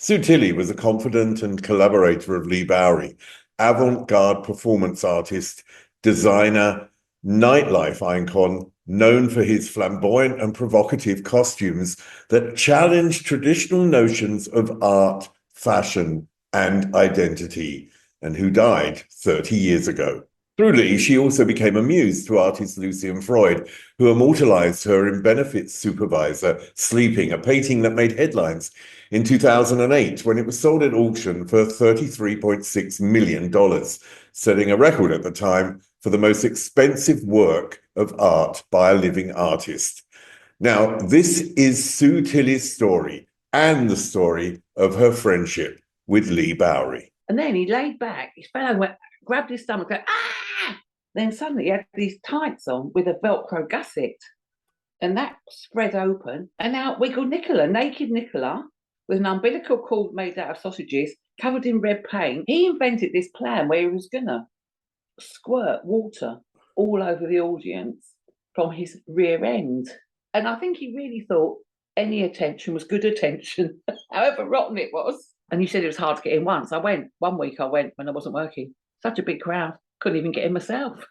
Sue Tilley was a confidant and collaborator of Leigh Bowery, avant-garde performance artist, designer, nightlife icon, known for his flamboyant and provocative costumes that challenged traditional notions of art, fashion, and identity, and who died 30 years ago. Through Leigh, she also became a muse to artist Lucian Freud, who immortalized her in Benefits Supervisor Sleeping, a painting that made headlines in 2008 when it was sold at auction for $33.6 million, setting a record at the time for the most expensive work of art by a living artist. Now, this is Sue Tilley's story and the story of her friendship with Leigh Bowery. And then he laid back, he fell over, grabbed his stomach, go, ah! Then suddenly he had these tights on with a Velcro gusset. And that spread open. And now we call Nicola, naked Nicola, with an umbilical cord made out of sausages, covered in red paint. He invented this plan where he was going to squirt water all over the audience from his rear end. And I think he really thought any attention was good attention, however rotten it was. And you said it was hard to get in once. One week I went when I wasn't working. Such a big crowd. Couldn't even get in myself.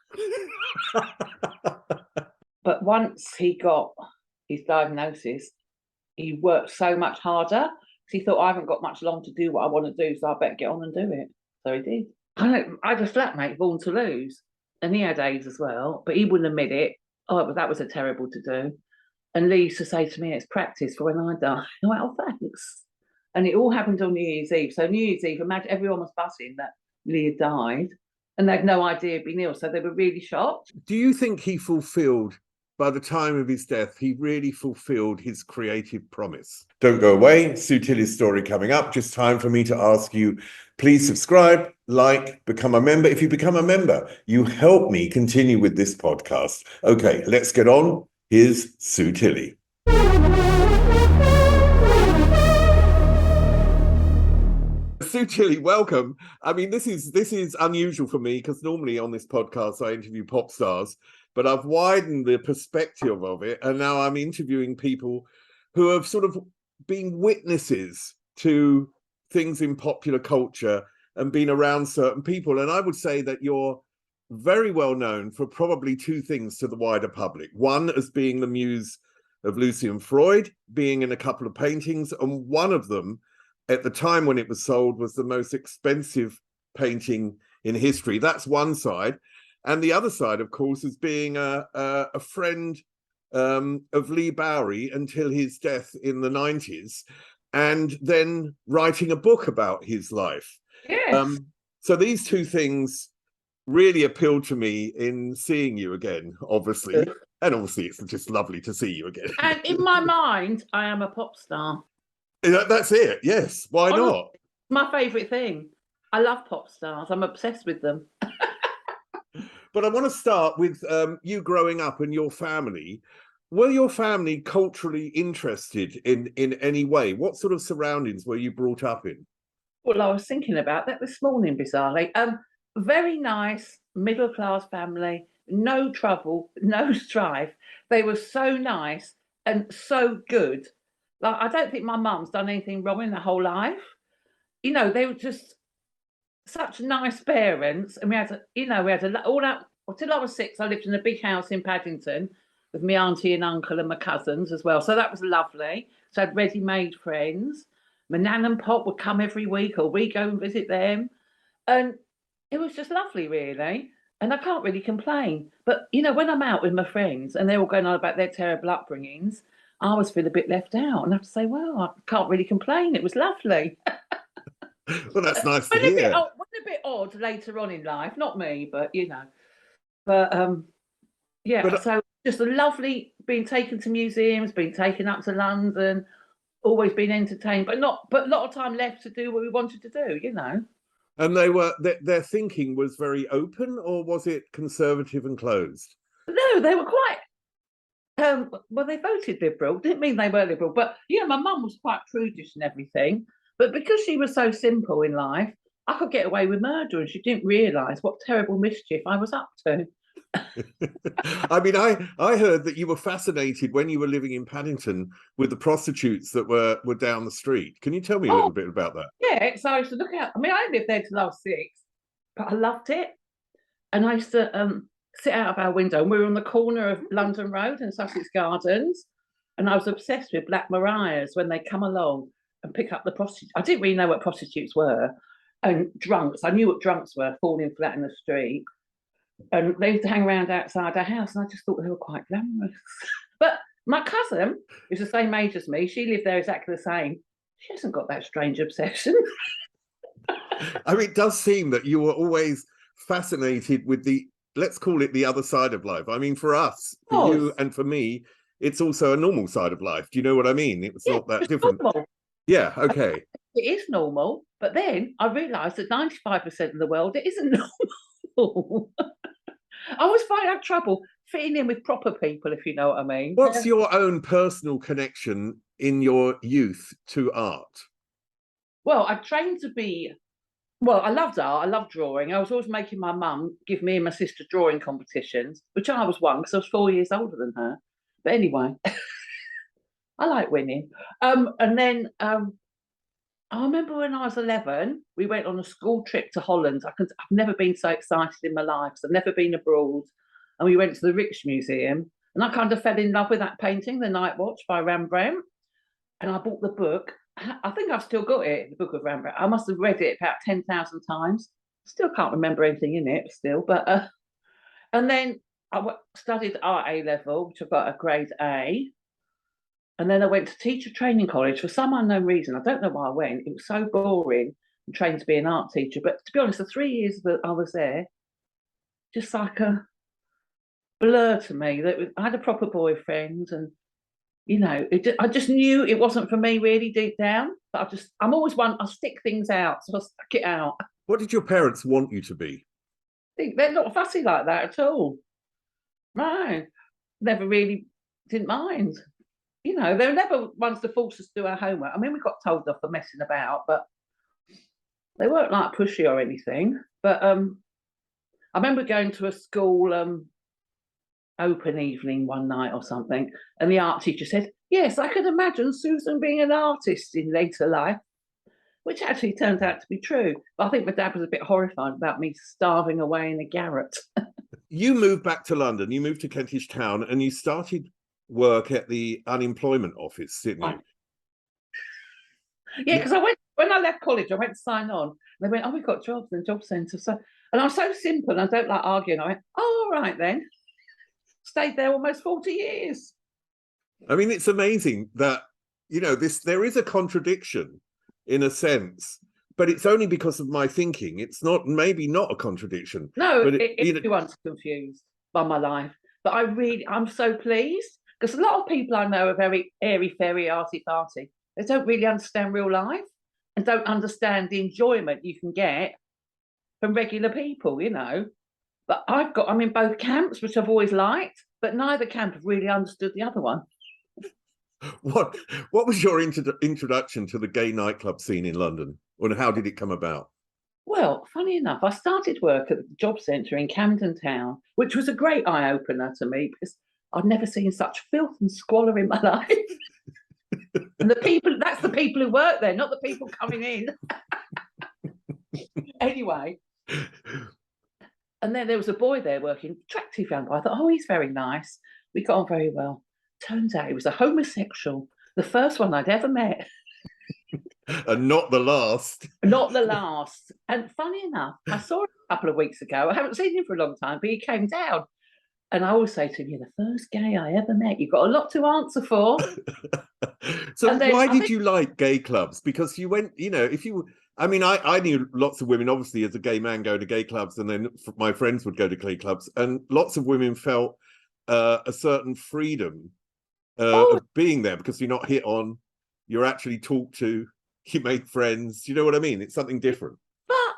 But once he got his diagnosis, he worked so much harder because he thought, I haven't got much long to do what I want to do, so I better get on and do it. So he did. I had a flatmate born to lose, and he had AIDS as well, but he wouldn't admit it. Oh, that was a terrible to do. And Leigh used to say to me, it's practice for when I die. I went, oh, thanks. And it all happened on New Year's Eve. So New Year's Eve, imagine everyone was buzzing that Leigh had died, and they had no idea he'd been ill, so they were really shocked. Do you think he fulfilled, by the time of his death, he really fulfilled his creative promise? Don't go away. Sue Tilley's story coming up. Just time for me to ask you, please subscribe, like, become a member. If you become a member, you help me continue with this podcast. Okay, let's get on. Here's Sue Tilley. Sue Tilley, welcome. I mean, this is unusual for me because normally on this podcast I interview pop stars, but I've widened the perspective of it, and now I'm interviewing people who have sort of been witnesses to things in popular culture and been around certain people. And I would say that you're very well known for probably two things to the wider public. One, as being the muse of Lucian Freud, being in a couple of paintings, and one of them, at the time when it was sold, was the most expensive painting in history. That's one side. And the other side, of course, is being a friend of Leigh Bowery until his death in the 90s, and then writing a book about his life. Yes. So these two things really appealed to me in seeing you again, obviously. And obviously, it's just lovely to see you again. And in my mind, I am a pop star. That's it. Yes. Why not? My favourite thing. I love pop stars. I'm obsessed with them. But I want to start with you growing up and your family. Were your family culturally interested in any way? What sort of surroundings were you brought up in? Well, I was thinking about that this morning, bizarrely. Very nice middle-class family. No trouble, no strife. They were so nice and so good. Like, I don't think my mum's done anything wrong in her whole life. You know, they were just such nice parents. And we had all that, until I was 6, I lived in a big house in Paddington with my auntie and uncle and my cousins as well. So that was lovely. So I had ready-made friends. My nan and pop would come every week, or we go and visit them. And it was just lovely, really. And I can't really complain. But, you know, when I'm out with my friends and they're all going on about their terrible upbringings, I always feel a bit left out, and I have to say, well, I can't really complain. It was lovely. Well, that's nice to hear. It was a bit odd later on in life, not me, but you know. But yeah, but, so just a lovely being taken to museums, being taken up to London, always been entertained, but a lot of time left to do what we wanted to do, you know. And their thinking was very open, or was it conservative and closed? No, they were quite. Well, they voted Liberal. Didn't mean they were Liberal, but you know, my mum was quite prudish and everything. But because she was so simple in life, I could get away with murder, and she didn't realise what terrible mischief I was up to. I mean, I heard that you were fascinated when you were living in Paddington with the prostitutes that were down the street. Can you tell me a little Oh, bit about that? yeah. So I used to look out. I mean, I lived there till I was 6, but I loved it. And I used to sit out of our window, and we were on the corner of London Road and Sussex Gardens. And I was obsessed with Black Mariahs when they come along and pick up the prostitutes. I didn't really know what prostitutes were, and drunks. I knew what drunks were, falling flat in the street. And they used to hang around outside our house, and I just thought they were quite glamorous. But my cousin, who's the same age as me, she lived there exactly the same. She hasn't got that strange obsession. I mean, it does seem that you were always fascinated with the, let's call it the other side of life. I mean, for us, for you and for me, it's also a normal side of life. Do you know what I mean? It's not that different. Normal. Yeah, okay. It is normal, but then I realised that 95% of the world, it isn't normal. I always find I have trouble fitting in with proper people, if you know what I mean. What's your own personal connection in your youth to art? Well, I trained to be, well, I loved art. I loved drawing. I was always making my mum give me and my sister drawing competitions, which I was one because I was 4 years older than her. But anyway, I like winning. And then I remember when I was 11, we went on a school trip to Holland. I've never been so excited in my life. I've never been abroad. And we went to the Rijksmuseum, and I kind of fell in love with that painting, The Night Watch by Rembrandt. And I bought the book. I think I've still got it, the book of Rembrandt. I must have read it about 10,000 times. Still can't remember anything in it still. But and then I studied art A level, which I got a grade A. And then I went to teacher training college for some unknown reason. I don't know why I went. It was so boring and trained to be an art teacher. But to be honest, the 3 years that I was there, just like a blur to me. I had a proper boyfriend, and I just knew it wasn't for me really deep down. But I'm always one. I stick things out, so I stuck it out. What did your parents want you to be? They're not fussy like that at all. No, never really didn't mind. They were never ones to force us to do our homework. I mean, we got told off for messing about, but they weren't like pushy or anything. But I remember going to a school open evening one night or something, and the art teacher said, "Yes, I could imagine Susan being an artist in later life," which actually turned out to be true. But I think my dad was a bit horrified about me starving away in a garret. You moved back to London, you moved to Kentish Town, and you started work at the unemployment office, didn't you? Yeah, because when I left college, I went to sign on. They went, "Oh, we've got jobs in Jobcentre." And I'm so simple, and I don't like arguing. I went, "Oh, all right then." Stayed there almost 40 years. I mean, it's amazing that, there is a contradiction in a sense, but it's only because of my thinking. It's maybe not a contradiction. No, but everyone's confused by my life. But I'm so pleased, because a lot of people I know are very airy-fairy, arty-farty. They don't really understand real life and don't understand the enjoyment you can get from regular people, But I'm in both camps, which I've always liked, but neither camp have really understood the other one. What was your introduction to the gay nightclub scene in London, and how did it come about? Well, funny enough, I started work at the Jobcentre in Camden Town, which was a great eye-opener to me, because I'd never seen such filth and squalor in my life. And that's the people who work there, not the people coming in. Anyway. And then there was a boy there working, attractive young boy. I thought, oh, he's very nice. We got on very well. Turns out he was a homosexual, the first one I'd ever met. And not the last. Not the last. And funny enough, I saw him a couple of weeks ago. I haven't seen him for a long time, but he came down. And I always say to him, "You're the first gay I ever met. You've got a lot to answer for." So why did you like gay clubs? Because you went, I knew lots of women, obviously, as a gay man, go to gay clubs, and then my friends would go to gay clubs, and lots of women felt a certain freedom of being there, because you're not hit on, you're actually talked to, you make friends. You know what I mean? It's something different. But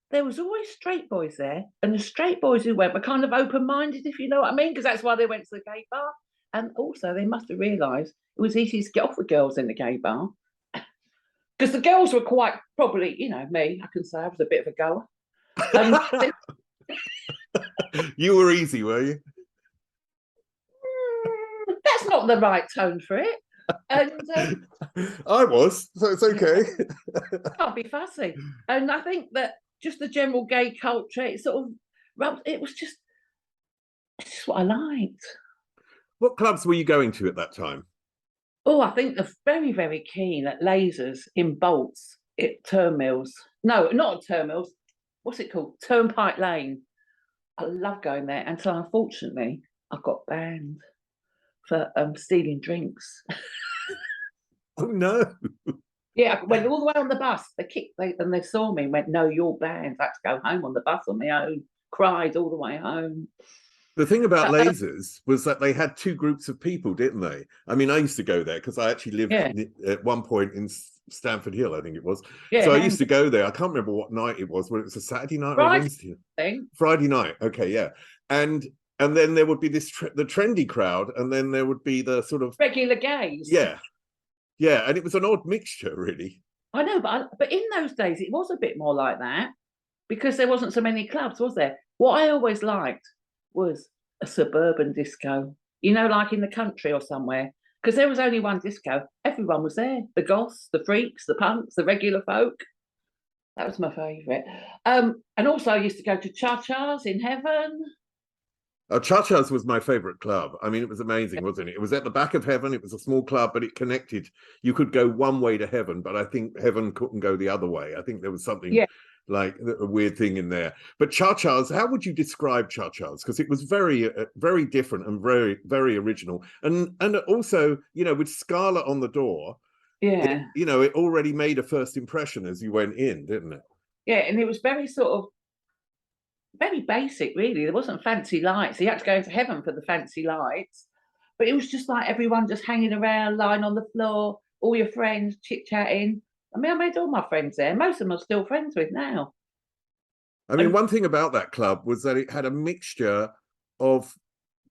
there was always straight boys there, and the straight boys who went were kind of open-minded, if you know what I mean, because that's why they went to the gay bar. And also, they must have realised it was easy to get off with girls in the gay bar, because the girls were quite probably, me. I can say I was a bit of a goer. You were easy, were you? That's not the right tone for it. And I was, so it's okay. can't be fussy. And I think that just the general gay culture, it sort of it was just, it's just what I liked. What clubs were you going to at that time? Oh, I think they're very, very keen at lasers in Bolts at Turnmills. No, not at Turnmills. What's it called? Turnpike Lane. I love going there until unfortunately I got banned for stealing drinks. Oh no. Yeah, I went all the way on the bus. And they saw me and went, "No, you're banned." I had to go home on the bus on my own. Cried all the way home. The thing about Uh, lasers was that they had two groups of people, didn't they? I mean, I used to go there because I actually lived yeah, at one point in Stamford Hill, I think it was. yeah, So I used to go there. I can't remember what night it was, whether it was a Saturday night or a Friday Wednesday. thing. Friday night. Okay, yeah. And then there would be the trendy crowd, and then there would be the sort of Regular gays. yeah, yeah, and it was an odd mixture, really. I know, but in those days it was a bit more like that because there wasn't so many clubs, was there? What I always liked was a suburban disco, you know, like in the country or somewhere, because there was only one disco. Everyone was there: the goths, the freaks, the punks, the regular folk. That was my favourite. And also I used to go to Cha-Cha's in Heaven. Cha-Cha's was my favorite club. I mean, it was amazing, wasn't it? It was at the back of Heaven. It was a small club, but it connected. You could go one way to Heaven, but I think Heaven couldn't go the other way. I think there was something Yeah, like a weird thing in there. But Cha-Cha's, how would you describe Cha-Cha's? Because it was very, very different and very, very original. And also, you know, with Scarlet on the door, yeah, it already made a first impression as you went in, didn't it? yeah. And it was very sort of very basic, really. There wasn't fancy lights. You had to go into Heaven for the fancy lights. But it was just like everyone just hanging around, lying on the floor, all your friends chit-chatting. I mean, I made all my friends there. Most of them I'm still friends with now. I mean, one thing about that club was that it had a mixture of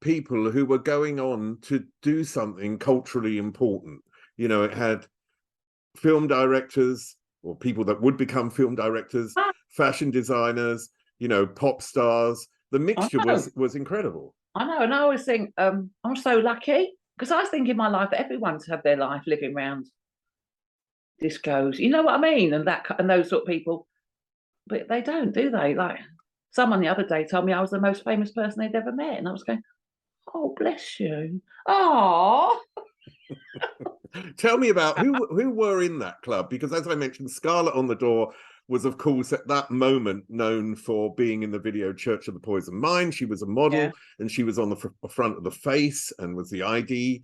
people who were going on to do something culturally important. You know, it had film directors or people that would become film directors, fashion designers, pop stars. The mixture was incredible. I know, and I always think I'm so lucky because I think in my life everyone's had their life living around discos. You know what I mean? And those sort of people, but they don't, do they? Like someone the other day told me I was the most famous person they'd ever met, and I was going, "Oh, bless you." Oh, Tell me about who were in that club, because as I mentioned, Scarlet on the Door was, of course, at that moment known for being in the video Church of the Poison Mind. She was a model, yeah. and she was on the front of the Face and was the ID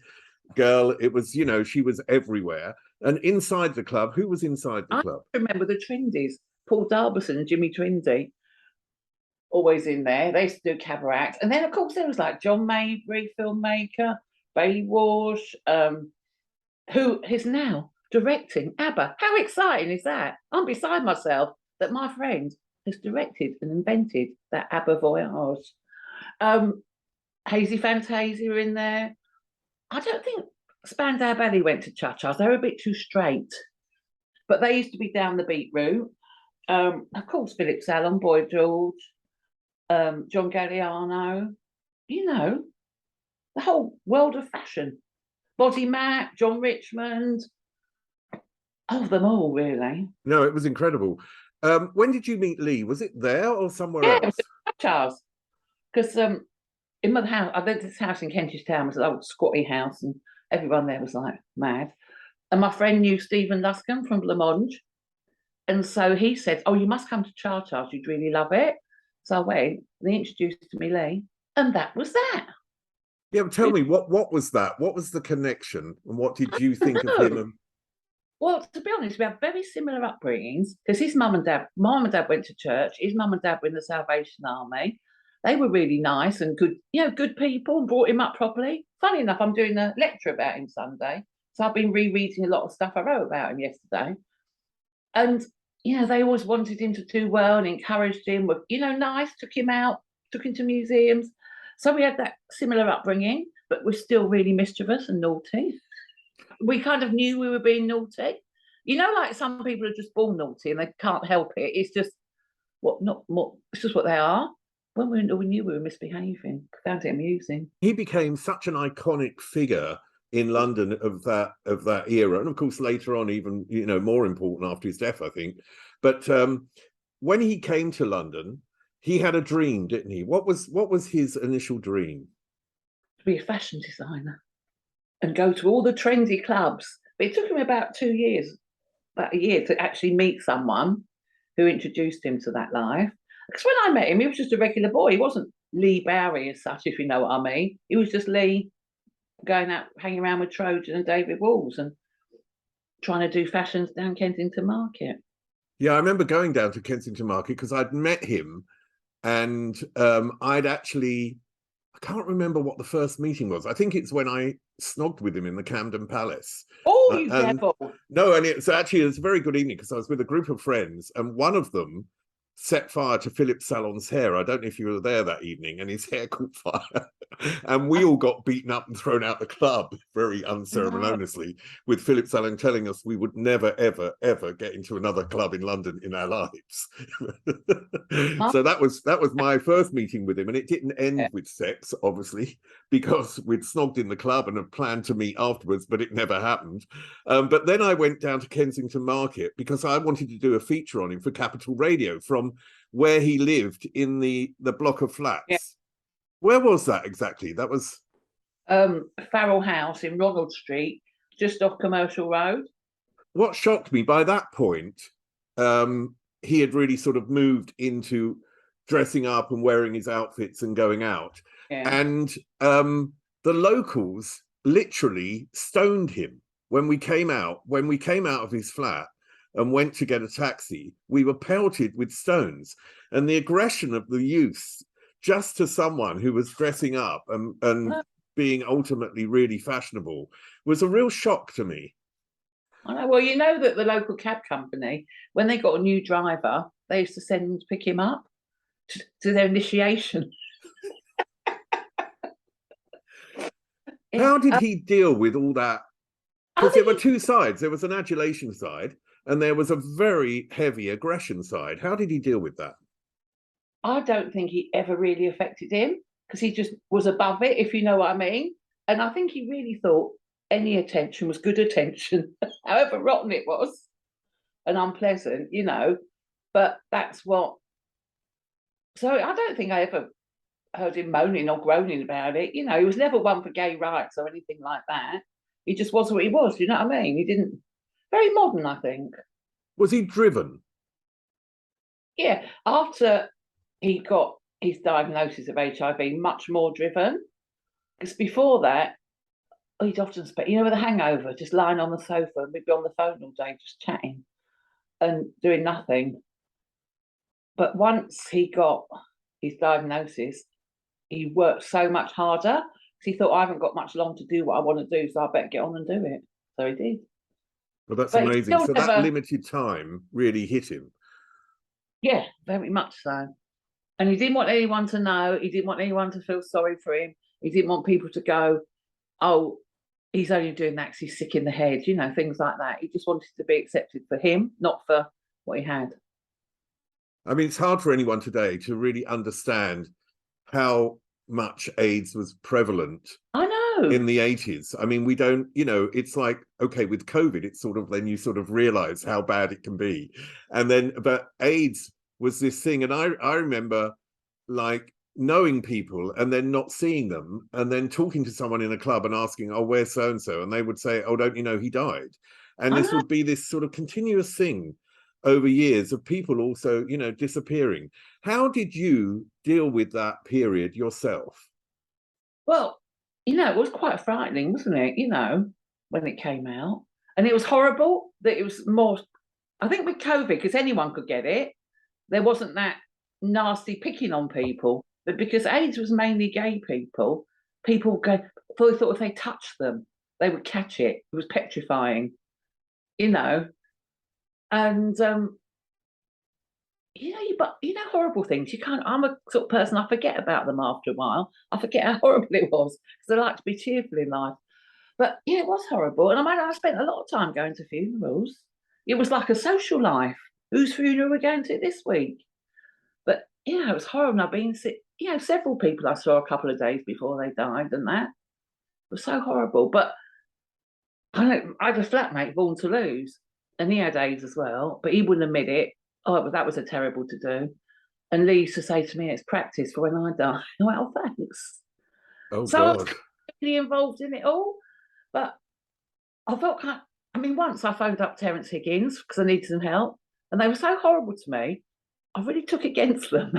girl. It was, she was everywhere. And inside the club, who was inside the club? I remember the Trindies, Paul Darbyson and Jimmy Trindy, always in there. They used to do cabaret acts. And then, of course, there was like John Mabry, filmmaker, Bailey Walsh, who is now directing ABBA. How exciting is that? I'm beside myself that my friend has directed and invented that ABBA voyage. Hazy Fantasia in there. I don't think Spandau Ballet went to Cha-Cha's. They were a bit too straight. But they used to be down the beat route. Of course, Philip Salon, Boy George, John Galliano, the whole world of fashion. Body Map, John Richmond, of them all, really. No, it was incredible. When did you meet Leigh? Was it there or somewhere else? Charles. Because in my house, I lived this house in Kentish Town, it was an old squatty house, and everyone there was like mad. And my friend knew Stephen Luscombe from Blancmange. And so he said, "Oh, you must come to Charles, you'd really love it." So I went, and he introduced to me Leigh, and that was that. Yeah, but tell me, what was that? What was the connection, and what did you think of him? Well, to be honest, we have very similar upbringings because his mum and dad went to church. His mum and dad were in the Salvation Army. They were really nice and good, good people, and brought him up properly. Funny enough, I'm doing a lecture about him Sunday. So I've been rereading a lot of stuff I wrote about him yesterday. And, they always wanted him to do well and encouraged him, were, nice, took him out, took him to museums. So we had that similar upbringing, but we're still really mischievous and naughty. We kind of knew we were being naughty. Like some people are just born naughty and they can't help it. It's just it's just what they are. when we knew we were misbehaving. Found it amusing. He became such an iconic figure in London of that era, and of course later on, even more important after his death, I think. But when he came to London, he had a dream, didn't he? What was his initial dream? To be a fashion designer and go to all the trendy clubs. But it took him about about a year, to actually meet someone who introduced him to that life. Because when I met him, he was just a regular boy. He wasn't Leigh Bowery as such, if you know what I mean. He was just Leigh going out, hanging around with Trojan and David Walls and trying to do fashions down Kensington Market. Yeah, I remember going down to Kensington Market because I'd met him, and I'd actually, I can't remember what the first meeting was. I think it's when I snogged with him in the Camden Palace. Oh, you devil. No, and it's a very good evening because I was with a group of friends, and one of them set fire to Philip Salon's hair. I don't know if you were there that evening, and his hair caught fire. And we all got beaten up and thrown out the club very unceremoniously, with Philip Salon telling us we would never, ever, ever get into another club in London in our lives. So that was my first meeting with him, and it didn't end with sex, obviously, because we'd snogged in the club and had planned to meet afterwards, but it never happened. But then I went down to Kensington Market because I wanted to do a feature on him for Capital Radio from where he lived in the block of flats. Yeah. Where was that exactly? That was Farrell House in Ronald Street, just off Commercial Road. What shocked me, by that point, he had really sort of moved into dressing up and wearing his outfits and going out. Yeah. And the locals literally stoned him when we came out of his flat and went to get a taxi. We were pelted with stones, and the aggression of the youth just to someone who was dressing up and being ultimately really fashionable was a real shock to me. I know. Well, you know that the local cab company, when they got a new driver, they used to send them to pick him up to their initiation. How did he deal with all that? Because there were two sides. There was an adulation side, and there was a very heavy aggression side. How did he deal with that? I don't think he ever really affected him because he just was above it, if you know what I mean. And I think he really thought any attention was good attention, however rotten it was and unpleasant, But that's what. So I don't think I ever heard him moaning or groaning about it. He was never one for gay rights or anything like that. He just was what he was, you know what I mean? He didn't. Very modern, I think. Was he driven? Yeah. After he got his diagnosis of HIV, much more driven. Because before that, he'd often spend, with a hangover, just lying on the sofa, and we'd be on the phone all day just chatting and doing nothing. But once he got his diagnosis, he worked so much harder because he thought, I haven't got much long to do what I want to do, so I better get on and do it. So he did. Well, that's amazing. So that limited time really hit him. Yeah, very much so. And he didn't want anyone to know. He didn't want anyone to feel sorry for him. He didn't want people to go, oh, he's only doing that because he's sick in the head, things like that. He just wanted to be accepted for him, not for what he had. I mean, it's hard for anyone today to really understand how much AIDS was prevalent. I know. In the 80s. I mean, we don't, it's like, okay, with COVID, it's then you sort of realize how bad it can be. And then, but AIDS was this thing. And I remember like knowing people and then not seeing them and then talking to someone in a club and asking, oh, where's so-and-so? And they would say, oh, don't you know he died? And this would be this sort of continuous thing over years of people also, disappearing. How did you deal with that period yourself? Well, it was quite frightening, wasn't it? When it came out. And it was horrible that it was more, I think with COVID, because anyone could get it, there wasn't that nasty picking on people. But because AIDS was mainly gay people, thought if they touched them, they would catch it. It was petrifying, And, but horrible things. I'm a sort of person, I forget about them after a while. I forget how horrible it was because I like to be cheerful in life. But yeah, it was horrible. And I spent a lot of time going to funerals. It was like a social life. Whose funeral are we going to this week? But it was horrible. I've been several people I saw a couple of days before they died, and that was so horrible. But I had a flatmate born to lose, and he had AIDS as well, but he wouldn't admit it. Oh, that was a terrible to do. And Leigh used to say to me, "It's practice for when I die." I went, "Oh, thanks." Oh So I was God. really involved in it all, but I felt once I phoned up Terence Higgins because I needed some help, and they were so horrible to me. I really took against them.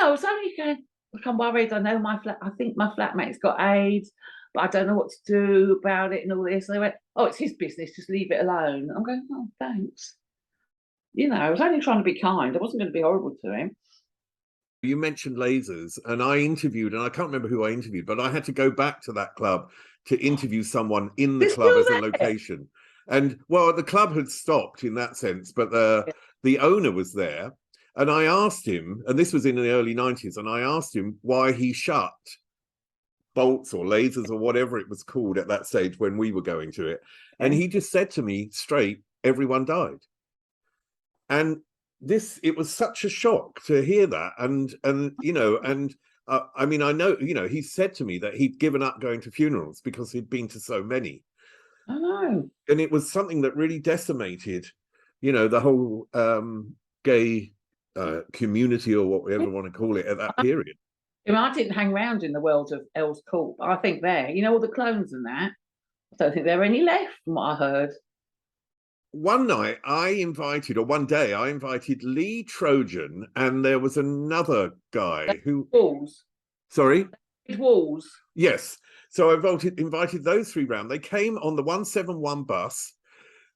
I was only going, "Look, I'm worried. I know I think my flatmate's got AIDS, but I don't know what to do about it and all this." And they went, "Oh, it's his business. Just leave it alone." I'm going, "Oh, thanks." I was only trying to be kind. I wasn't going to be horrible to him. You mentioned lasers, and I interviewed, and I can't remember who I interviewed, but I had to go back to that club to interview someone in the They're club still as a there. location. And well, the club had stopped in that sense, but the owner was there. And I asked him, and this was in the early 90s, and I asked him why he shut bolts or lasers or whatever it was called at that stage when we were going to it. And he just said to me straight, everyone died. And it was such a shock to hear that. I mean, I know, he said to me that he'd given up going to funerals because he'd been to so many. I know. And it was something that really decimated, the whole gay community, or whatever you want to call it, at that period. I didn't hang around in the world of Earl's Court, but I think all the clones and that, I don't think there are any left from what I heard. One day I invited Leigh Trojan, and there was another guy who... Walls. Sorry? Walls. Yes. So I invited those three round. They came on the 171 bus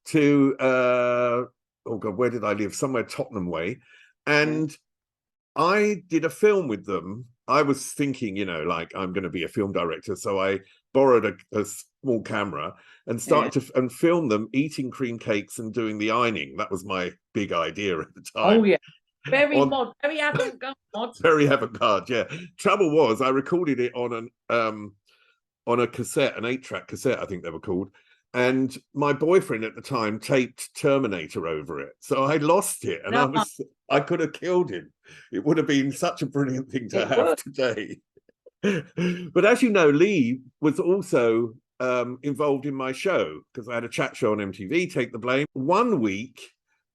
to, oh God, where did I live? Somewhere Tottenham way. And I did a film with them. I was thinking, like, I'm going to be a film director. So I borrowed a small camera and started to film them eating cream cakes and doing the ironing. That was my big idea at the time. Oh, yeah. Very avant-garde. Very avant-garde, yeah. Trouble was, I recorded it on a cassette, an 8-track cassette, I think they were called. And my boyfriend at the time taped Terminator over it. So I lost it, and I could have killed him. It would have been such a brilliant thing to have today. But as you know, Leigh was also involved in my show, because I had a chat show on MTV, Take the Blame. One week,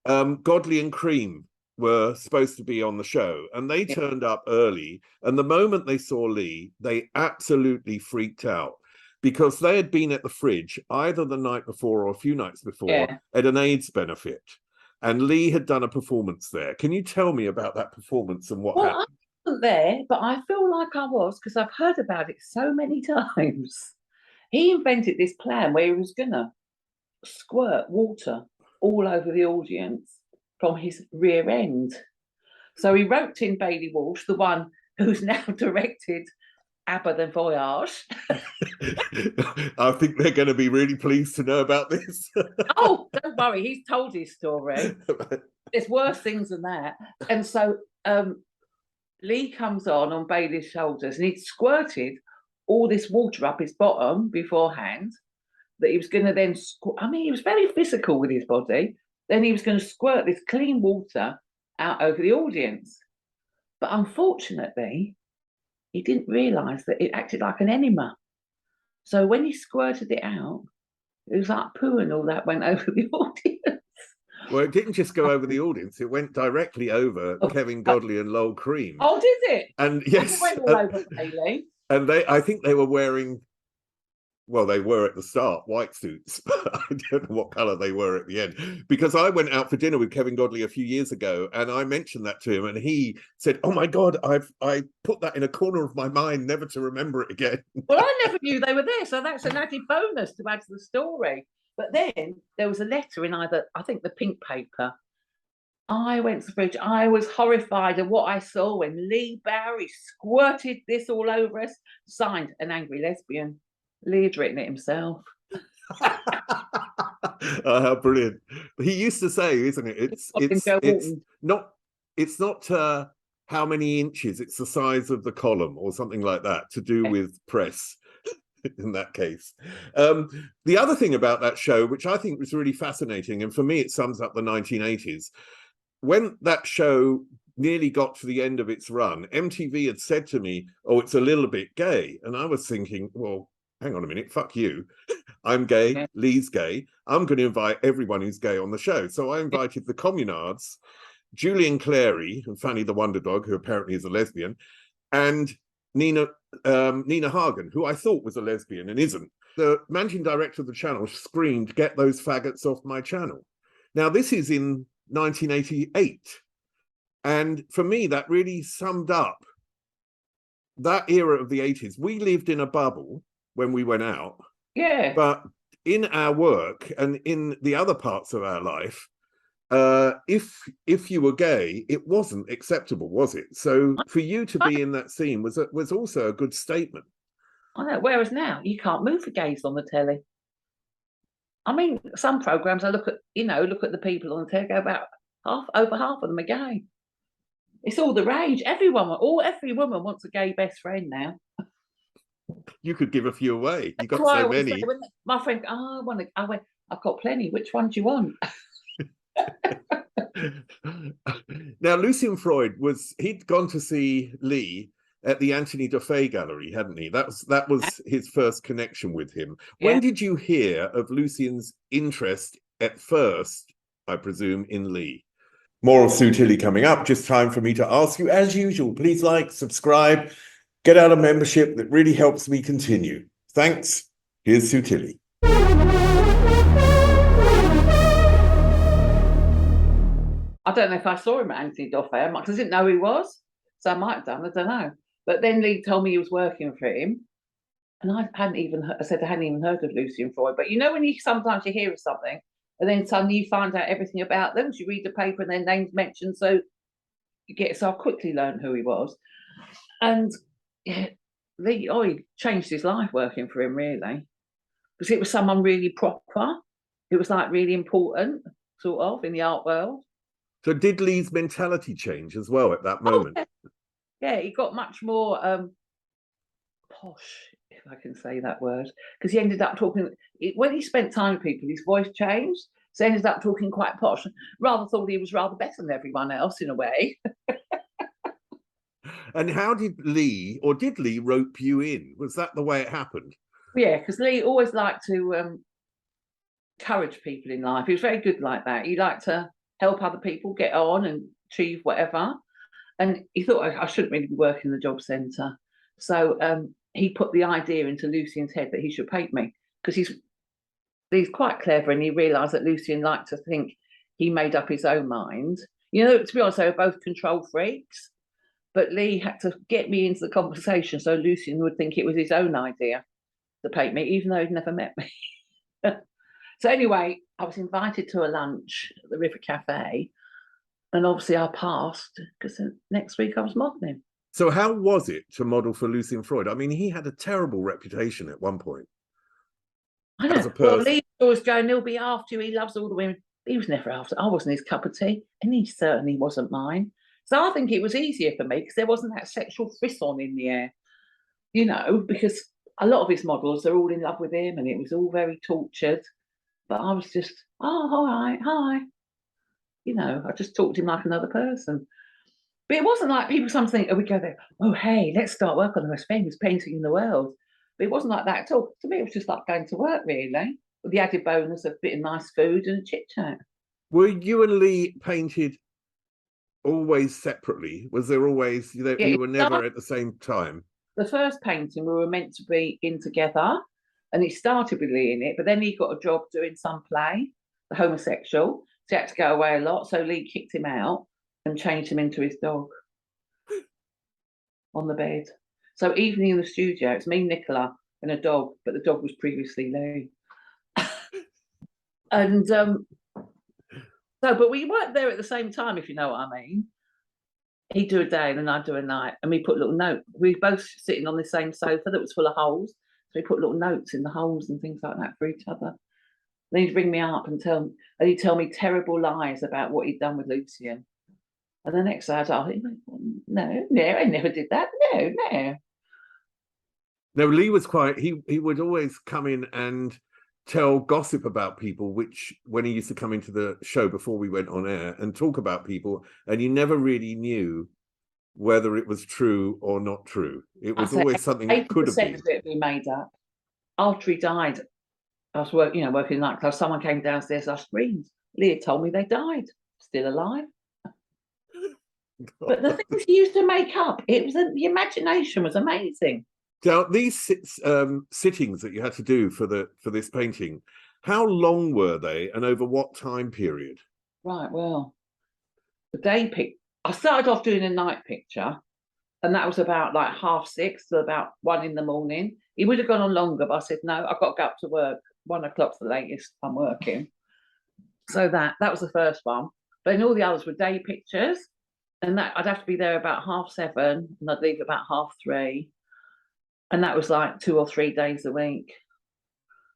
Godley and Cream were supposed to be on the show, and they turned up early. And the moment they saw Leigh, they absolutely freaked out, because they had been at the Fridge either the night before or a few nights before at an AIDS benefit. And Leigh had done a performance there. Can you tell me about that performance and what happened? I wasn't there, but I feel like I was, because I've heard about it so many times. He invented this plan where he was going to squirt water all over the audience from his rear end. So he roped in Bailey Walsh, the one who's now directed Abba the Voyage. I think they're going to be really pleased to know about this. Oh, don't worry, he's told his story. There's worse things than that. And so Leigh comes on Bailey's shoulders, and he'd squirted all this water up his bottom beforehand, that he was going to then he was very physical with his body. Then he was going to squirt this clean water out over the audience. But unfortunately, he didn't realise that it acted like an enema. So when he squirted it out, it was like poo, and all that went over the audience. Well, it didn't just go over the audience; it went directly over Kevin Godley and Lowell Cream. Oh, did it? And yes, it went all over Bailey. And I think they were wearing, well, they were at the start white suits, but I don't know what colour they were at the end. Because I went out for dinner with Kevin Godley a few years ago, and I mentioned that to him, and he said, "Oh my God, I put that in a corner of my mind, never to remember it again." Well, I never knew they were there, so that's an added bonus to add to the story. But then there was a letter in I think the pink paper. I went to the Fridge. I was horrified at what I saw when Leigh Bowery squirted this all over us. Signed, an angry lesbian. Leigh had written it himself. Oh, how brilliant. He used to say, isn't it? It's not how many inches, it's the size of the column or something like that, to do with press in that case. The other thing about that show, which I think was really fascinating, and for me it sums up the 1980s, when that show nearly got to the end of its run, MTV had said to me, "Oh, it's a little bit gay." And I was thinking, well, hang on a minute, fuck you. I'm gay, Yeah. Leigh's gay. I'm going to invite everyone who's gay on the show. So I invited the Communards, Julian Clary and Fanny the Wonder Dog, who apparently is a lesbian, and Nina Hagen, who I thought was a lesbian and isn't. The managing director of the channel screamed, "Get those faggots off my channel." Now, this is in 1988. And for me, that really summed up that era of the 80s. We lived in a bubble when we went out. Yeah. But in our work and in the other parts of our life, if you were gay, it wasn't acceptable, was it? So for you to be in that scene was also a good statement. I know. Whereas now you can't move for gays on the telly. I mean, some programs I look at the people on the telly, go about over half of them are gay. It's all the rage. every woman wants a gay best friend now. You could give a few away. You got That's why so I always many. say, when my friend, I went, I've got plenty. Which one do you want? Now, Lucian Freud he'd gone to see Leigh at the Anthony Dufay Gallery, hadn't he? That was his first connection with him. Yeah. When did you hear of Lucian's interest at first, I presume, in Leigh? More of Sue Tilley coming up. Just time for me to ask you, as usual, please like, subscribe, get out a membership. That really helps me continue. Thanks. Here's Sue Tilley. I don't know if I saw him at Anthony Dufay because I didn't know who he was, so I might have done. I don't know. But then Leigh told me he was working for him, and I hadn't even heard of Lucian Freud. But when sometimes you hear of something, and then suddenly you find out everything about them. So you read the paper and their names mentioned, so I quickly learned who he was. And yeah, Leigh, he changed his life working for him, really, because it was someone really proper. It was like really important, sort of, in the art world. So did Leigh's mentality change as well at that moment? Yeah, he got much more posh, if I can say that word, because he ended up talking. When he spent time with people, his voice changed. So he ended up talking quite posh. Thought he was rather better than everyone else in a way. And how did Leigh rope you in? Was that the way it happened? Yeah, because Leigh always liked to encourage people in life. He was very good like that. He liked to help other people get on and achieve whatever. And he thought I shouldn't really be working in the Jobcentre. So he put the idea into Lucian's head that he should paint me, because he's quite clever, and he realised that Lucian liked to think he made up his own mind. To be honest, they were both control freaks, but Leigh had to get me into the conversation so Lucian would think it was his own idea to paint me, even though he'd never met me. So anyway, I was invited to a lunch at the River Cafe, and obviously I passed because next week I was modelling. So how was it to model for Lucian Freud? I mean, he had a terrible reputation at one point. I know. Well, Leigh always going, he'll be after you. He loves all the women. He was never after. I wasn't his cup of tea, and he certainly wasn't mine. So I think it was easier for me because there wasn't that sexual frisson in the air, because a lot of his models are all in love with him, and it was all very tortured. But I was just, all right, hi. I just talked to him like another person. But it wasn't like people sometimes think, we go there, oh, hey, let's start work on the most famous painting in the world. But it wasn't like that at all. To me, it was just like going to work, really, with the added bonus of a bit of nice food and chit-chat. Were you and Leigh painted always separately? Was there always, you were never at the same time? The first painting, we were meant to be in together, and he started with Leigh in it, but then he got a job doing some play, The Homosexual, so he had to go away a lot, so Leigh kicked him out and changed him into his dog on the bed. So evening in the studio, it's me, Nicola, and a dog, but the dog was previously Leigh. And but we weren't there at the same time, if you know what I mean. He'd do a day and then I'd do a night, and we put a little note. We were both sitting on the same sofa that was full of holes, so we put little notes in the holes and things like that for each other. Then he'd ring me up and he'd tell me terrible lies about what he'd done with Lucian. And the next day I'd ask him, no, I never did that. No. No, Leigh was quite, he would always come in and tell gossip about people, which when he used to come into the show before we went on air and talk about people, and you never really knew whether it was true or not true. It was always something that could have been. 80% of it had been made up. After he died, I was working in nightclub. Someone came downstairs. I screamed. Leigh had told me they died, still alive. But the things he used to make up, the imagination was amazing. Now, these sittings that you had to do for this painting, how long were they, and over what time period? Right. Well, the day pic. I started off doing a night picture, and that was about like 6:30 to about 1 a.m. He would have gone on longer, but I said no. I've got to go up to work. 1 o'clock's the latest I'm working. So that was the first one. But then all the others were day pictures, and that I'd have to be there about 7:30, and I'd leave about 3:30. And that was like 2 or 3 days a week.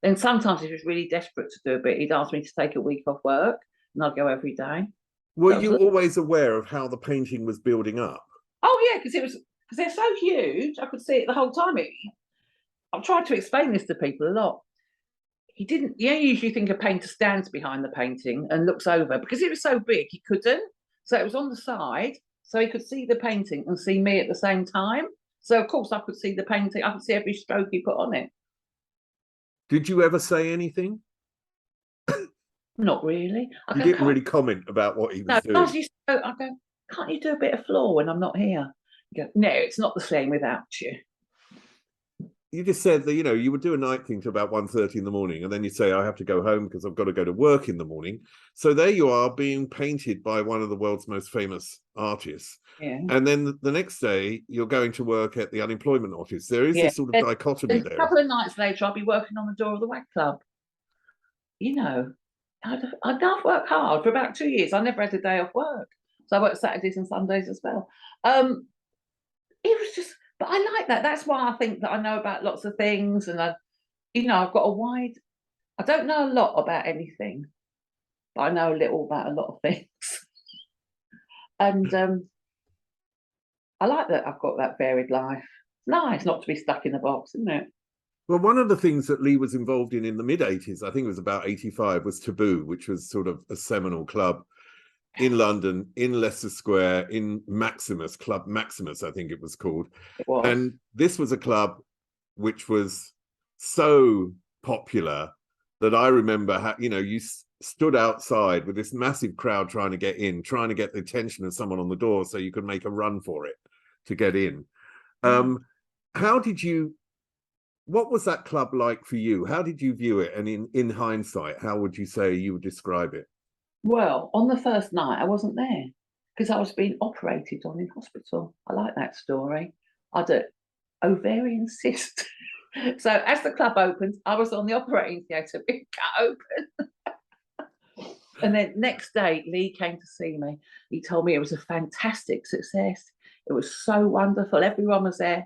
Then sometimes if he was really desperate to do a bit, he'd ask me to take a week off work, and I'd go every day. Were you always aware of how the painting was building up? Oh yeah, because they're so huge, I could see it the whole time. I've tried to explain this to people a lot. He didn't. You usually think a painter stands behind the painting and looks over, because it was so big he couldn't. So it was on the side, so he could see the painting and see me at the same time. So of course I could see the painting. I could see every stroke he put on it. Did you ever say anything? Not really. You didn't really comment about what he was doing. I go, can't you do a bit of floor when I'm not here? You go, no, it's not the same without you. You just said that, you would do a night thing to about 1:30 in the morning, and then you say, I have to go home because I've got to go to work in the morning. So there you are, being painted by one of the world's most famous artists. Yeah. And then the next day, you're going to work at the unemployment office. There is this sort of dichotomy there. A couple of nights later, I'll be working on the door of the WAG club. I'd worked hard for about 2 years. I never had a day off work. So I worked Saturdays and Sundays as well. It was just... But I like that. That's why I think that I know about lots of things, and I've got a wide. I don't know a lot about anything, but I know a little about a lot of things. And I like that I've got that varied life. Nice not to be stuck in a box, isn't it? Well, one of the things that Leigh was involved in the mid-'80s, I think it was about 85, was Taboo, which was sort of a seminal club in London, in Leicester Square, in Maximus, Club Maximus, I think it was called. It was. And this was a club which was so popular that I remember, you stood outside with this massive crowd trying to get in, trying to get the attention of someone on the door so you could make a run for it to get in. What was that club like for you? How did you view it? And in hindsight, how would you say you would describe it? Well, on the first night, I wasn't there because I was being operated on in hospital. I like that story. I had an ovarian cyst. So as the club opened, I was on the operating theatre being cut open. And then next day, Leigh came to see me. He told me it was a fantastic success. It was so wonderful. Everyone was there.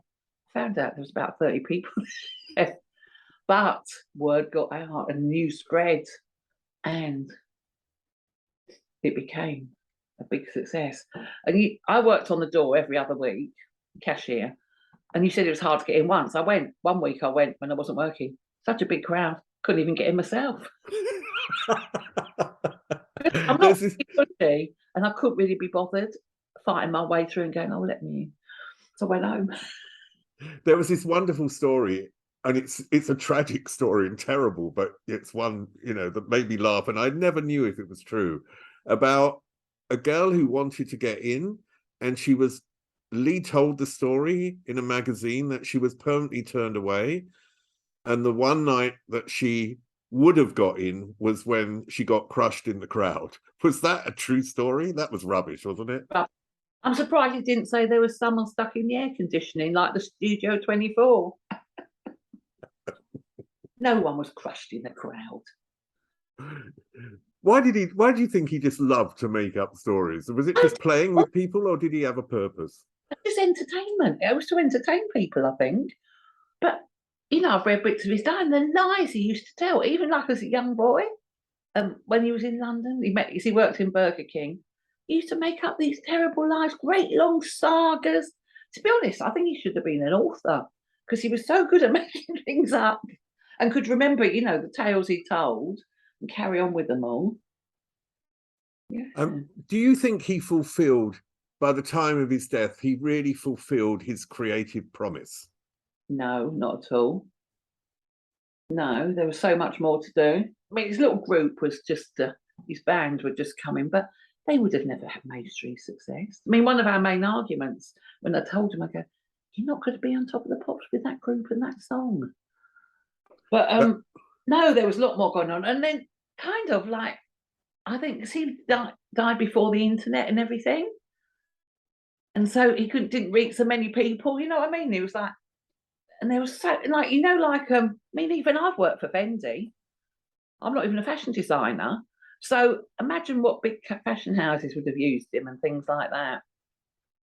I found out there was about 30 people there. But word got out and news spread. And it became a big success. And I worked on the door every other week, cashier, and you said it was hard to get in once. One week I went when I wasn't working. Such a big crowd, couldn't even get in myself. I'm not really pushy, and I couldn't really be bothered fighting my way through and going, oh, let me in. So I went home. There was this wonderful story, and it's a tragic story and terrible, but it's one, that made me laugh, and I never knew if it was true, about a girl who wanted to get in, and Leigh told the story in a magazine that she was permanently turned away, and the one night that she would have got in was when she got crushed in the crowd. Was that a true story? That was rubbish, wasn't it? I'm surprised you didn't say there was someone stuck in the air conditioning like the Studio 24. No one was crushed in the crowd. Why do you think he just loved to make up stories? Was it just playing with people, or did he have a purpose? Just entertainment. It was to entertain people, I think. But, I've read bits of his life and the lies he used to tell, even like as a young boy. When he was in London, he worked in Burger King. He used to make up these terrible lies, great long sagas. To be honest, I think he should have been an author because he was so good at making things up. and could remember, you know, the tales he told and carry on with them all. Yeah. Do you think he fulfilled, by the time of his death, he really fulfilled his creative promise? No, not at all. No, there was so much more to do. I mean, his little group was just, his band were just coming, but they would have never had mainstream success. I mean, one of our main arguments when I told him, I go, you're not going to be on top of the pops with that group and that song. But no, there was a lot more going on. And then kind of like, I think, because he died before the internet and everything. And so he didn't reach so many people, you know what I mean? He was like, and there was so, like, you know, like, I mean, even I've worked for Fendi. I'm not even a fashion designer. So imagine what big fashion houses would have used him and things like that.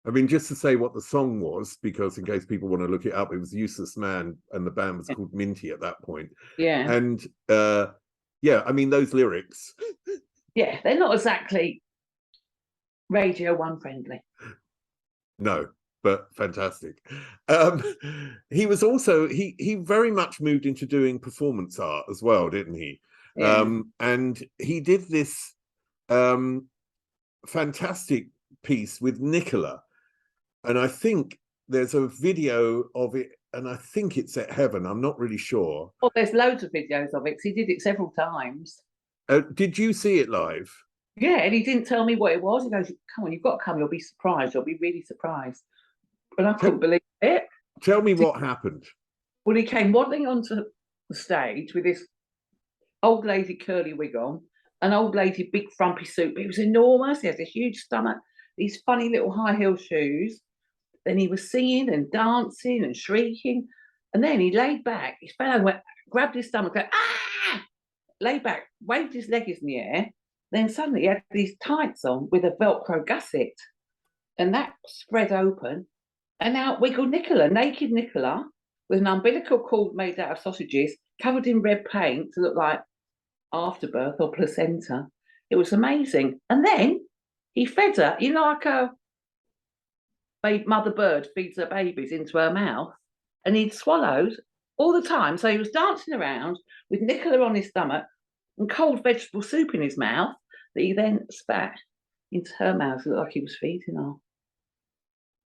I mean, just to say what the song was, because in case people want to look it up, it was Useless Man, and the band was called Minty at that point. Yeah. And yeah, I mean, those lyrics. Yeah, they're not exactly Radio 1 friendly. No, but fantastic. He was also, he very much moved into doing performance art as well, didn't he? Yeah. And he did this fantastic piece with Nicola. And I think there's a video of it, and I think it's at Heaven. I'm not really sure. Well, there's loads of videos of it, 'cause he did it several times. Did you see it live? Yeah, and he didn't tell me what it was. He goes, come on, you've got to come. You'll be surprised. You'll be really surprised. And I couldn't believe it. Tell me what happened. Well, he came waddling onto the stage with this old lady curly wig on, an old lady big frumpy suit. But it was enormous. He has a huge stomach, these funny little high heel shoes. Then he was singing and dancing and shrieking. And then he laid back. He fell over, grabbed his stomach, went, ah! Lay back, waved his legs in the air. Then suddenly he had these tights on with a Velcro gusset. And that spread open. And out wiggled Nicola, naked Nicola, with an umbilical cord made out of sausages, covered in red paint to look like afterbirth or placenta. It was amazing. And then he fed her, you know, like a mother bird feeds her babies into her mouth, and he'd swallowed all the time. So he was dancing around with Nicola on his stomach and cold vegetable soup in his mouth that he then spat into her mouth. It looked like he was feeding her.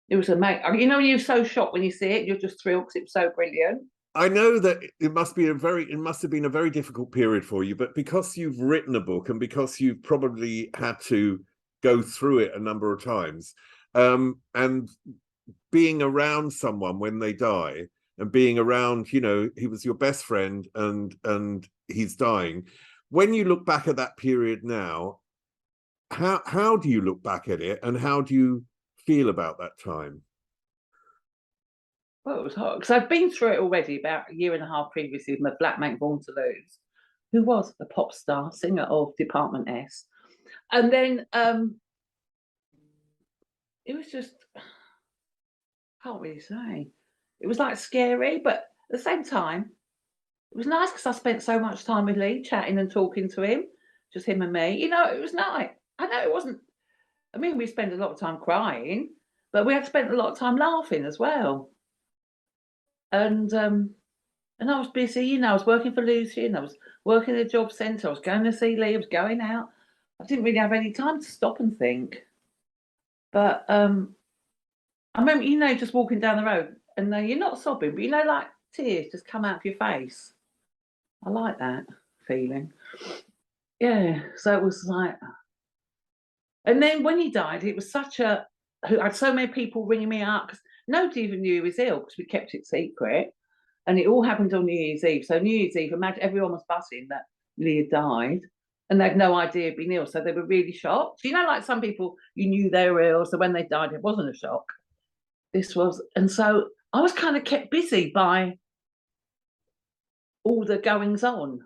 It was amazing. You know, you're so shocked when you see it, you're just thrilled because it was so brilliant. I know that it must have been a very difficult period for you, but because you've written a book and because you've probably had to go through it a number of times, and being around someone when they die and being around, you know, he was your best friend and he's dying. When you look back at that period now, how do you look back at it and how do you feel about that time? Well, it was hard because I've been through it already about a year and a half previously with my flatmate Born to Lose, who was a pop star singer of Department S. And then it was just, I can't really say. It was like scary, but at the same time, it was nice because I spent so much time with Leigh chatting and talking to him, just him and me. You know, it was nice. I know it wasn't, I mean, we spent a lot of time crying, but we had spent a lot of time laughing as well. And I was busy, you know, I was working for Lucian, I was working at the Jobcentre, I was going to see Leigh, I was going out. I didn't really have any time to stop and think. But I remember, you know, just walking down the road and you're not sobbing, but you know, like tears just come out of your face. I like that feeling. Yeah, so it was like, and then when he died, it was such a, I had so many people ringing me up because nobody even knew he was ill because we kept it secret. And it all happened on New Year's Eve. So New Year's Eve, imagine everyone was buzzing that Leigh had died and they had no idea he'd been ill. So they were really shocked. You know, like some people, you knew they were ill. So when they died, it wasn't a shock. This was, and so I was kind of kept busy by all the goings on.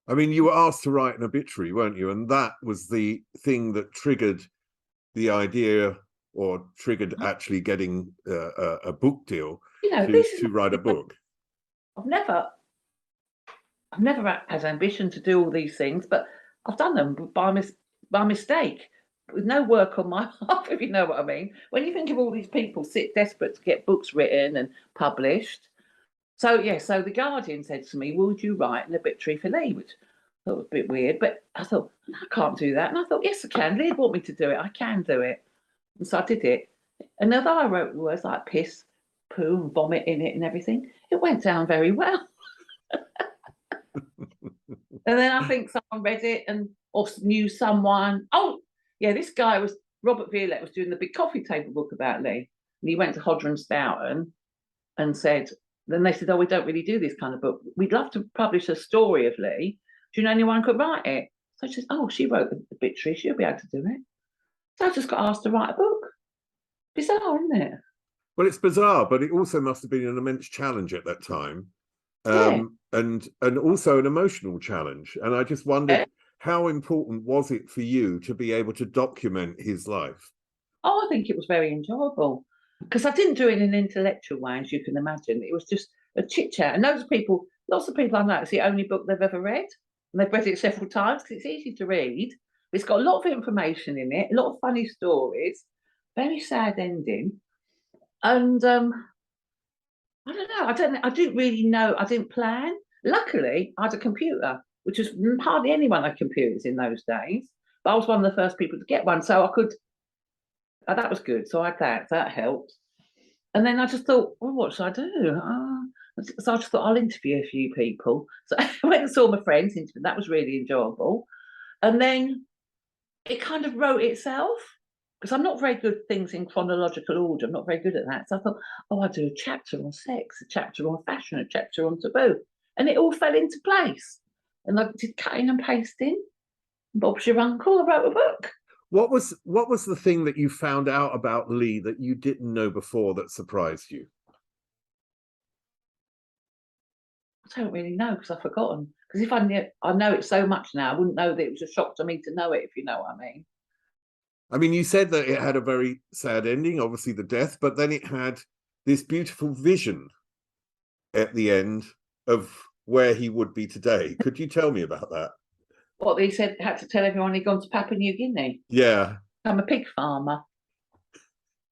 I mean, you were asked to write an obituary, weren't you? And that was the thing that triggered the idea or triggered actually getting a book deal, you know, to write a book. I've never had ambition to do all these things, but I've done them by mistake, with no work on my half, if you know what I mean. When you think of all these people sit desperate to get books written and published, So yeah, so the Guardian said to me, "Would you write an obituary for Leigh?" Which I thought was a bit weird, but I thought I can't do that, and I thought yes, I can. Leigh want me to do it. I can do it, and so I did it. And although I wrote the words like piss, poo, and vomit in it and everything, it went down very well. And then I think someone read it and or knew someone. Oh, yeah, this guy was Robert Violette was doing the big coffee table book about Leigh, and he went to Hodder and Stoughton and said. Then they said, "Oh, we don't really do this kind of book. We'd love to publish a story of Leigh. Do you know anyone who could write it?" So she says, "Oh, she wrote the obituary. She'll be able to do it." So I just got asked to write a book. Bizarre, isn't it? Well, it's bizarre, but it also must have been an immense challenge at that time, Yeah. and also an emotional challenge. And I just wondered, Yeah. how important was it for you to be able to document his life? Oh, I think it was very enjoyable because I didn't do it in an intellectual way, as you can imagine. It was just a chit chat. And lots of people I know, it's the only book they've ever read. And they've read it several times because it's easy to read. It's got a lot of information in it, a lot of funny stories, very sad ending. And I don't know. I didn't really know. I didn't plan. Luckily, I had a computer, which was hardly anyone had computers in those days. But I was one of the first people to get one, so I could. That was good. So I had that. That helped. And then I just thought, well, what should I do? So I just thought I'll interview a few people. So I went and saw my friends. That was really enjoyable. And then it kind of wrote itself because I'm not very good at things in chronological order. I'm not very good at that. So I thought, oh, I'll do a chapter on sex, a chapter on fashion, a chapter on taboo. And it all fell into place. And I did cutting and pasting. Bob's your uncle. I wrote a book. What was the thing that you found out about Leigh that you didn't know before that surprised you? I don't really know because I've forgotten. Because if I knew, I know it so much now, I wouldn't know that it was a shock to me to know it, if you know what I mean. I mean, you said that it had a very sad ending, obviously the death, but then it had this beautiful vision at the end of where he would be today. Could you tell me about that? What they said had to tell everyone he'd gone to Papua New Guinea. Yeah. I'm a pig farmer.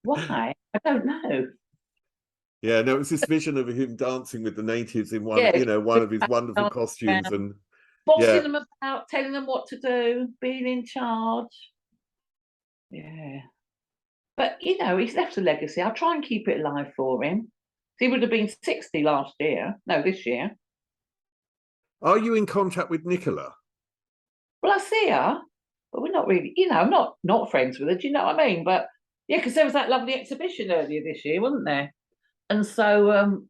Why? I don't know. Yeah, no, it was this vision of him dancing with the natives in one, Yeah, one of his wonderful costumes, and bossing yeah, them about, telling them what to do, being in charge. Yeah. But you know, he's left a legacy. I'll try and keep it alive for him. He would have been 60 last year. No, this year. Are you in contact with Nicola? Well, I see her, but we're not really, I'm not friends with her. Do you know what I mean? But yeah, because there was that lovely exhibition earlier this year, wasn't there? And so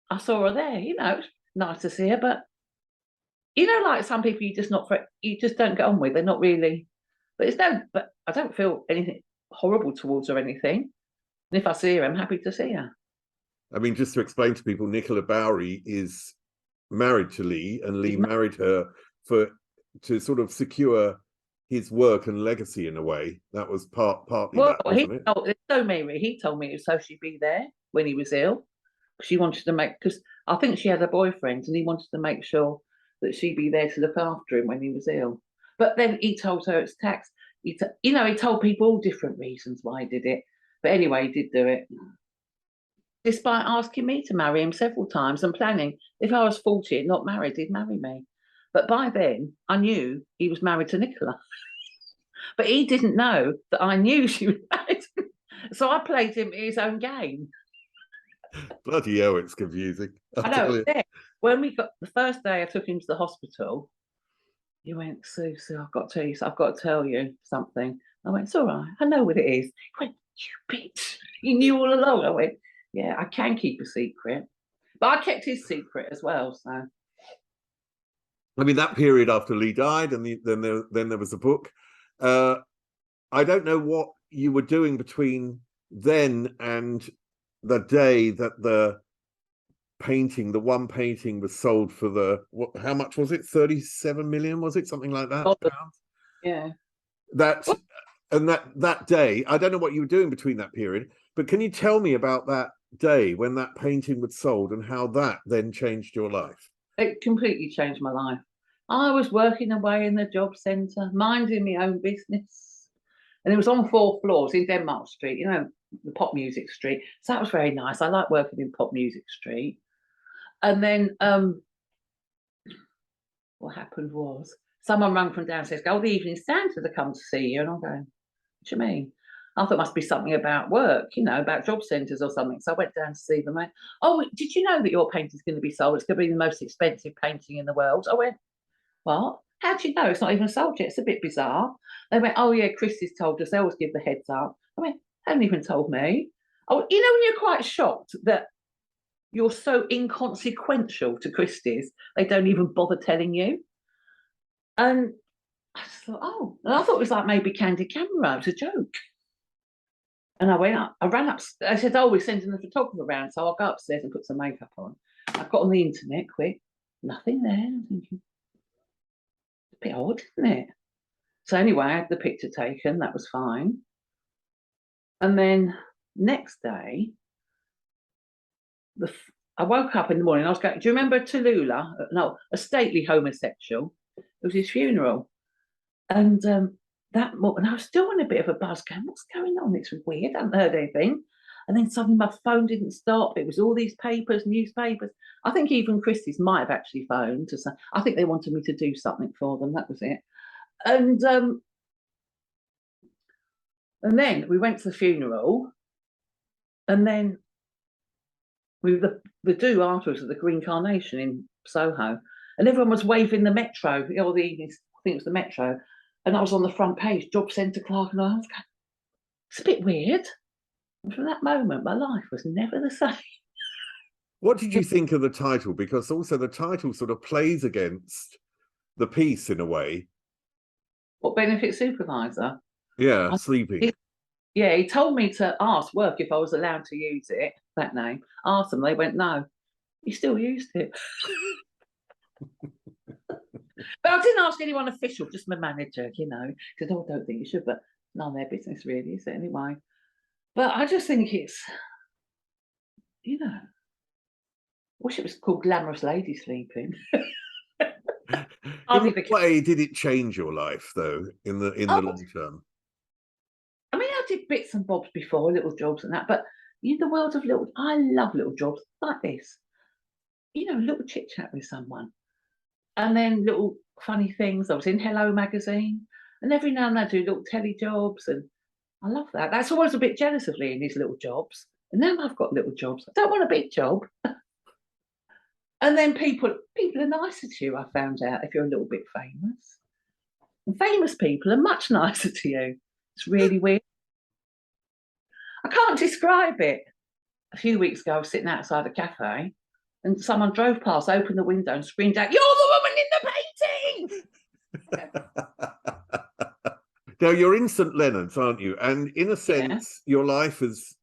I saw her there. It's nice to see her, but like some people you just don't get on with. They're not really. But I don't feel anything horrible towards her or anything. And if I see her, I'm happy to see her. I mean, just to explain to people, Nicola Bowery is married to Leigh, and Leigh She's married her to sort of secure his work and legacy in a way. That was partly Well, that, wasn't it? he told me it was so she'd be there when he was ill. She wanted to because I think she had a boyfriend and he wanted to make sure that she'd be there to look after him when he was ill. But then he told her it's tax. He told people all different reasons why he did it. But anyway, he did do it. Despite asking me to marry him several times and planning if I was 40 and not married, he'd marry me. But by then, I knew he was married to Nicola. But he didn't know that I knew she was married. So I played him his own game. Bloody hell, it's confusing. I know. When we got the first day I took him to the hospital, he went, Sue, I've got to tell you something. I went, it's all right. I know what it is. He went, you bitch. You knew all along. I went, yeah, I can keep a secret. But I kept his secret as well. So I mean, that period after Leigh died, and then there was a book. I don't know what you were doing between then and the day that the one painting was sold for how much was it? 37 million, was it? Something like that? Pounds? Yeah. That day, I don't know what you were doing between that period, but can you tell me about that day when that painting was sold and how that then changed your life? It completely changed my life. I was working away in the Jobcentre, minding my own business. And it was on 4 floors in Denmark Street, you know, the pop music street. So that was very nice. I like working in pop music street. And then what happened was someone rang from downstairs, go, oh, the evening Santa to come to see you. And I'm going, what do you mean? I thought it must be something about work, you know, about Jobcentres or something. So I went down to see them. I went, oh, did you know that your painting's going to be sold? It's going to be the most expensive painting in the world. I went, what? How do you know? It's not even sold yet. It's a bit bizarre. They went, oh, yeah, Chrissy's told us. They always give the heads up. I went, they haven't even told me. Oh, you know, when you're quite shocked that you're so inconsequential to Christie's, they don't even bother telling you. And I just thought, oh, and I thought it was like maybe candid camera. It was a joke. And I went up, I ran up, I said, oh, we're sending the photographer around. So I'll go upstairs and put some makeup on. I got on the internet quick, nothing there. I'm thinking, it's a bit odd, isn't it? So anyway, I had the picture taken, that was fine. And then next day, I woke up in the morning, I was going, do you remember Tallulah? No, a stately homosexual. It was his funeral. And that morning, I was still in a bit of a buzz going, what's going on? It's weird, I haven't heard anything. And then suddenly my phone didn't stop. It was all these papers, newspapers. I think even Christie's might have actually phoned to say, I think they wanted me to do something for them. That was it. And then we went to the funeral, and then the do afterwards at the Green Carnation in Soho, and everyone was waving the Metro, or the evening, I think it was the Metro, and I was on the front page, Jobcentre clerk, and I was going, it's a bit weird. And from that moment, my life was never the same. What did you think of the title? Because also the title sort of plays against the piece in a way. What, Benefits Supervisor? Yeah, Sleeping. He told me to ask work if I was allowed to use it, that name. Asked them, they went, no. You still used it. But I didn't ask anyone official, just my manager, you know. He said, oh, I don't think you should, but none of their business really, is it anyway? But I just think it's, you know, I wish it was called Glamorous Lady Sleeping. In what way did it change your life, though, in the long term? I mean, I did bits and bobs before, little jobs and that, but in the world of I love little jobs like this. You know, a little chit chat with someone. And then little funny things. I was in Hello magazine, and every now and then I do little telly jobs, and I love that. That's always a bit jealous of Leigh in his little jobs. And now I've got little jobs. I don't want a big job. And then people are nicer to you, I found out, if you're a little bit famous. And famous people are much nicer to you. It's really weird. I can't describe it. A few weeks ago, I was sitting outside a cafe, and someone drove past, opened the window, and screamed out, "You're the woman in the painting!" Now, you're in St Leonard's, aren't you? And in a sense, your life has,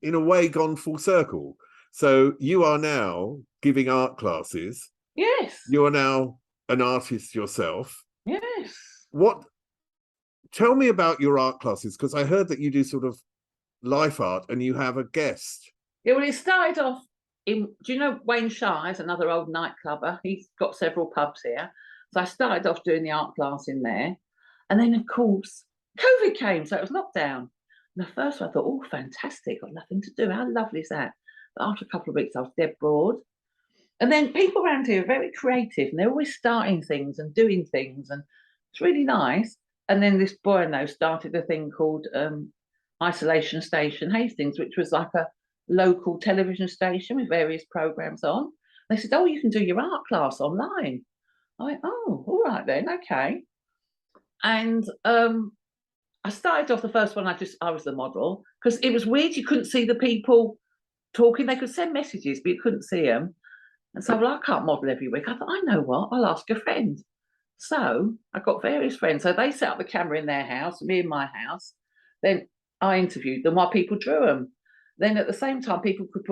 in a way, gone full circle. So you are now giving art classes. Yes. You are now an artist yourself. Yes. Tell me about your art classes, because I heard that you do sort of life art and you have a guest. Yeah, well, it started off do you know Wayne Shire's another old nightclubber? He's got several pubs here. So I started off doing the art class in there. And then, of course, COVID came, so it was lockdown. And at first I thought, oh, fantastic, got nothing to do. How lovely is that? But after a couple of weeks, I was dead bored. And then people around here are very creative, and they're always starting things and doing things, and it's really nice. And then this boy I know started a thing called Isolation Station Hastings, which was like a local television station with various programs on. They said, oh, you can do your art class online. I went, oh, all right then, okay. And I started off the first one, I was the model, because it was weird. You couldn't see the people talking. They could send messages, but you couldn't see them. And so, well, I can't model every week. I thought, I know what, I'll ask a friend. So I got various friends. So they set up the camera in their house, me in my house. Then I interviewed them while people drew them. Then at the same time, people could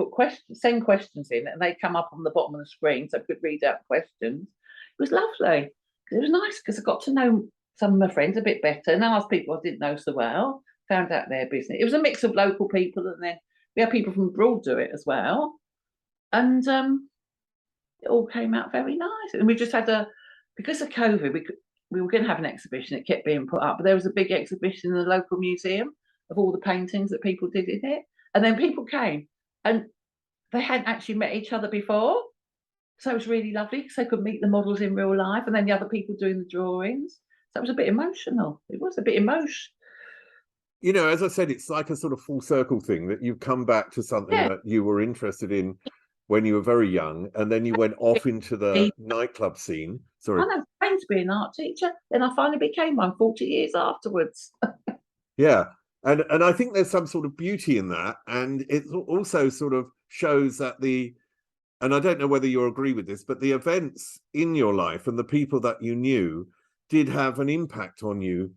send questions in, and they'd come up on the bottom of the screen so I could read out questions. It was lovely. It was nice because I got to know some of my friends a bit better, and asked people I didn't know so well, found out their business. It was a mix of local people, and then we had people from abroad do it as well. And it all came out very nice. And we just had because of COVID, we were going to have an exhibition. It kept being put up, but there was a big exhibition in the local museum of all the paintings that people did in it. And then people came and they hadn't actually met each other before. So it was really lovely because they could meet the models in real life and then the other people doing the drawings. So it was a bit emotional. It was a bit emotional. You know, as I said, it's like a sort of full circle thing that you've come back to something that you were interested in when you were very young, and then you went off into the nightclub scene. Sorry. I never trained to be an art teacher. Then I finally became one 40 years afterwards. Yeah. And I think there's some sort of beauty in that. And it also sort of shows that and I don't know whether you agree with this, but the events in your life and the people that you knew did have an impact on you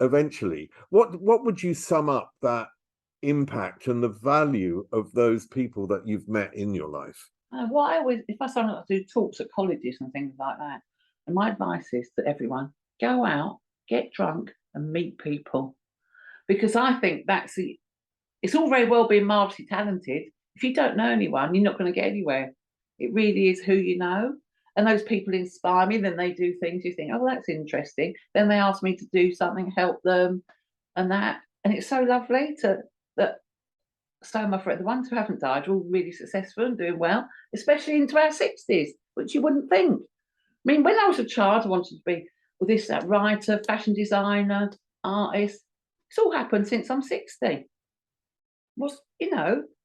eventually. What would you sum up that impact and the value of those people that you've met in your life? What I always, if I sometimes do talks at colleges and things like that, and my advice is to everyone, go out, get drunk and meet people. Because I think it's all very well being marvellously talented. If you don't know anyone, you're not going to get anywhere. It really is who you know. And those people inspire me. Then they do things you think, oh, that's interesting. Then they ask me to do something, help them and that. And it's so lovely that so my friends, the ones who haven't died, are all really successful and doing well, especially into our 60s, which you wouldn't think. I mean, when I was a child, I wanted to be that writer, fashion designer, artist. It's all happened since I'm 60.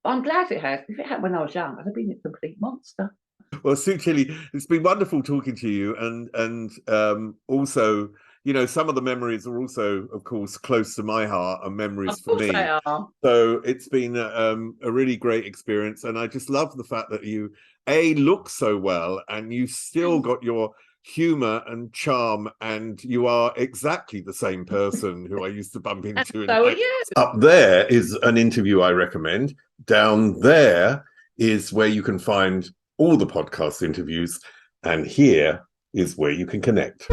I'm glad it has. If it happened when I was young, I'd have been a complete monster. Well, Sue Tilley, it's been wonderful talking to you, and also, some of the memories are also, of course, close to my heart and memories for me. They are. So it's been a really great experience, and I just love the fact that you look so well, and you still got your humor and charm, and you are exactly the same person who I used to bump into. So are you. Up there is an interview I recommend. Down there is where you can find all the podcast interviews, and here is where you can connect.